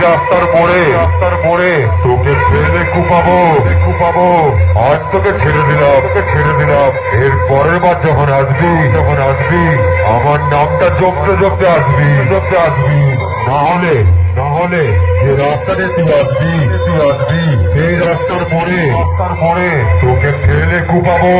রাস্তার মোড়ে তোকে ফেলে কুপাবো আজ তোকে ছেড়ে দিলাম এর পরের বার যখন আসবি আমার নামটা জপতে আসবি না হলে যে রাস্তাতে তুই আসবি সেই রাস্তার মোড়ে তোকে ফেলে কুপাবো